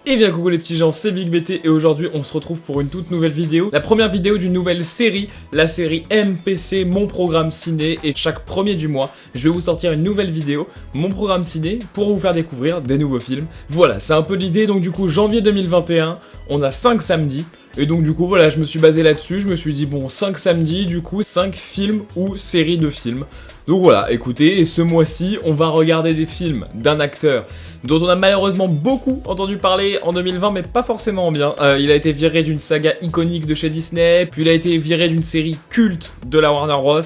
Et bien coucou les petits gens, c'est Big BT et aujourd'hui on se retrouve pour une toute nouvelle vidéo. La première vidéo d'une nouvelle série, la série MPC, mon programme ciné. Et chaque premier du mois, je vais vous sortir une nouvelle vidéo, mon programme ciné, pour vous faire découvrir des nouveaux films. Voilà, c'est un peu l'idée, donc du coup janvier 2021, on a 5 samedis. Et donc du coup voilà, je me suis basé là-dessus, je me suis dit bon 5 samedis, du coup 5 films ou séries de films. Donc voilà, écoutez, et ce mois-ci, on va regarder des films d'un acteur dont on a malheureusement beaucoup entendu parler en 2020, mais pas forcément bien. Il a été viré d'une saga iconique de chez Disney, puis il a été viré d'une série culte de la Warner Bros.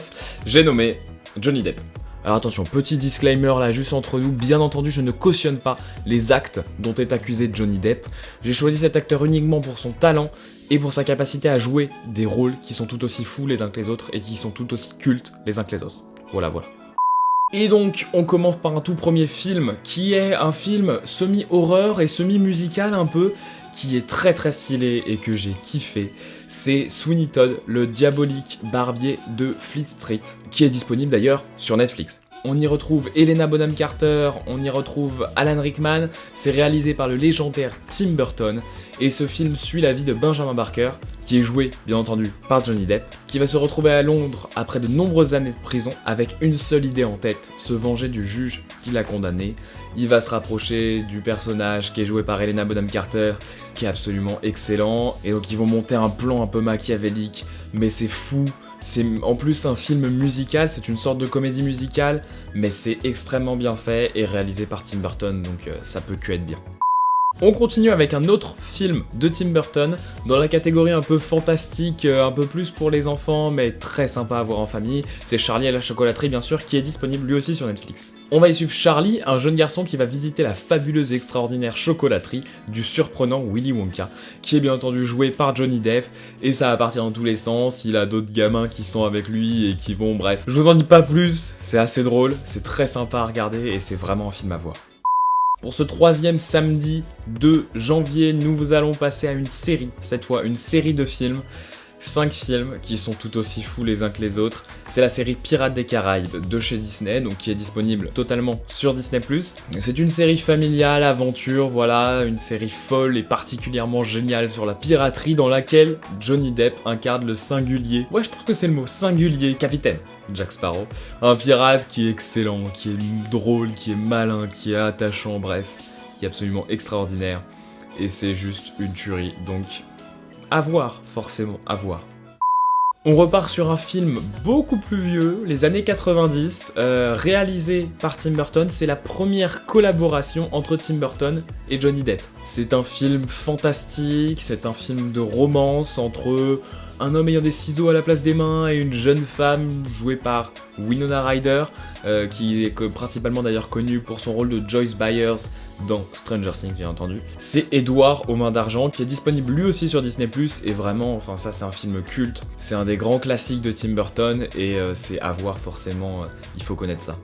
J'ai nommé Johnny Depp. Alors attention, petit disclaimer là, juste entre nous, bien entendu je ne cautionne pas les actes dont est accusé Johnny Depp. J'ai choisi cet acteur uniquement pour son talent et pour sa capacité à jouer des rôles qui sont tout aussi fous les uns que les autres et qui sont tout aussi cultes les uns que les autres. Voilà. Et donc, on commence par un tout premier film, qui est un film semi-horreur et semi-musical un peu, qui est très très stylé et que j'ai kiffé. C'est Sweeney Todd, le diabolique barbier de Fleet Street, qui est disponible d'ailleurs sur Netflix. On y retrouve Helena Bonham Carter, on y retrouve Alan Rickman, c'est réalisé par le légendaire Tim Burton, et ce film suit la vie de Benjamin Barker, qui est joué, bien entendu, par Johnny Depp, qui va se retrouver à Londres après de nombreuses années de prison, avec une seule idée en tête, se venger du juge qui l'a condamné. Il va se rapprocher du personnage qui est joué par Helena Bonham Carter, qui est absolument excellent, et donc ils vont monter un plan un peu machiavélique, mais c'est fou. C'est en plus un film musical, c'est une sorte de comédie musicale, mais c'est extrêmement bien fait et réalisé par Tim Burton, donc ça peut que être bien. On continue avec un autre film de Tim Burton, dans la catégorie un peu fantastique, un peu plus pour les enfants, mais très sympa à voir en famille. C'est Charlie et la chocolaterie bien sûr, qui est disponible lui aussi sur Netflix. On va y suivre Charlie, un jeune garçon qui va visiter la fabuleuse et extraordinaire chocolaterie du surprenant Willy Wonka, qui est bien entendu joué par Johnny Depp, et ça va partir dans tous les sens, il a d'autres gamins qui sont avec lui et qui vont, bref. Je vous en dis pas plus, c'est assez drôle, c'est très sympa à regarder et c'est vraiment un film à voir. Pour ce troisième samedi de janvier, nous allons passer à une série, cette fois une série de films. 5 films qui sont tout aussi fous les uns que les autres. C'est la série Pirates des Caraïbes de chez Disney, donc qui est disponible totalement sur Disney+. C'est une série familiale, aventure, voilà, une série folle et particulièrement géniale sur la piraterie dans laquelle Johnny Depp incarne le singulier, ouais je pense que c'est le mot, singulier, capitaine Jack Sparrow. Un pirate qui est excellent, qui est drôle, qui est malin, qui est attachant, bref, qui est absolument extraordinaire. Et c'est juste une tuerie, donc à voir, forcément, à voir. On repart sur un film beaucoup plus vieux, les années 90, réalisé par Tim Burton. C'est la première collaboration entre Tim Burton et Johnny Depp. C'est un film fantastique, c'est un film de romance entre un homme ayant des ciseaux à la place des mains et une jeune femme jouée par Winona Ryder, qui est principalement d'ailleurs connue pour son rôle de Joyce Byers dans Stranger Things bien entendu. C'est Edward aux mains d'argent qui est disponible lui aussi sur Disney+, et vraiment, enfin ça c'est un film culte, c'est un des grands classiques de Tim Burton et c'est à voir forcément, il faut connaître ça.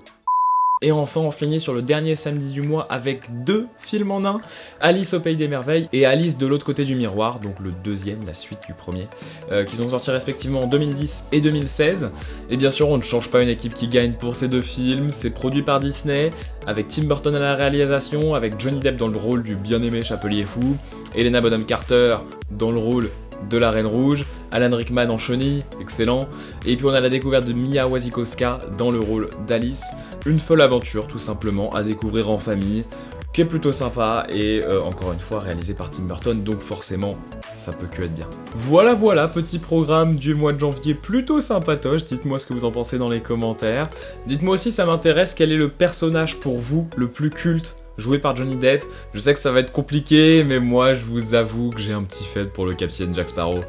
Et enfin, on finit sur le dernier samedi du mois avec 2 films en un, Alice au Pays des Merveilles et Alice de l'autre côté du miroir, donc le deuxième, la suite du premier, qui sont sortis respectivement en 2010 et 2016. Et bien sûr, on ne change pas une équipe qui gagne pour ces 2 films, c'est produit par Disney, avec Tim Burton à la réalisation, avec Johnny Depp dans le rôle du bien-aimé Chapelier Fou, Helena Bonham Carter dans le rôle de la Reine Rouge, Alan Rickman en chenille, excellent, et puis on a la découverte de Mia Wasikowska dans le rôle d'Alice. Une folle aventure tout simplement à découvrir en famille, qui est plutôt sympa et encore une fois réalisé par Tim Burton, donc forcément ça peut que être bien. Voilà, petit programme du mois de janvier plutôt sympatoche, dites-moi ce que vous en pensez dans les commentaires. Dites-moi aussi, ça m'intéresse, quel est le personnage pour vous le plus culte joué par Johnny Depp. Je sais que ça va être compliqué, mais moi je vous avoue que j'ai un petit fait pour le capitaine Jack Sparrow.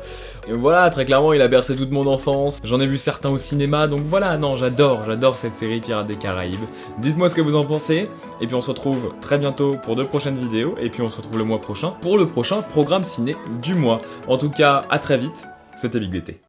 Et voilà, très clairement il a bercé toute mon enfance, j'en ai vu certains au cinéma, donc voilà, non j'adore cette série Pirates des Caraïbes. Dites-moi ce que vous en pensez, et puis on se retrouve très bientôt pour 2 prochaines vidéos, et puis on se retrouve le mois prochain pour le prochain programme ciné du mois. En tout cas, à très vite, c'était Big BT.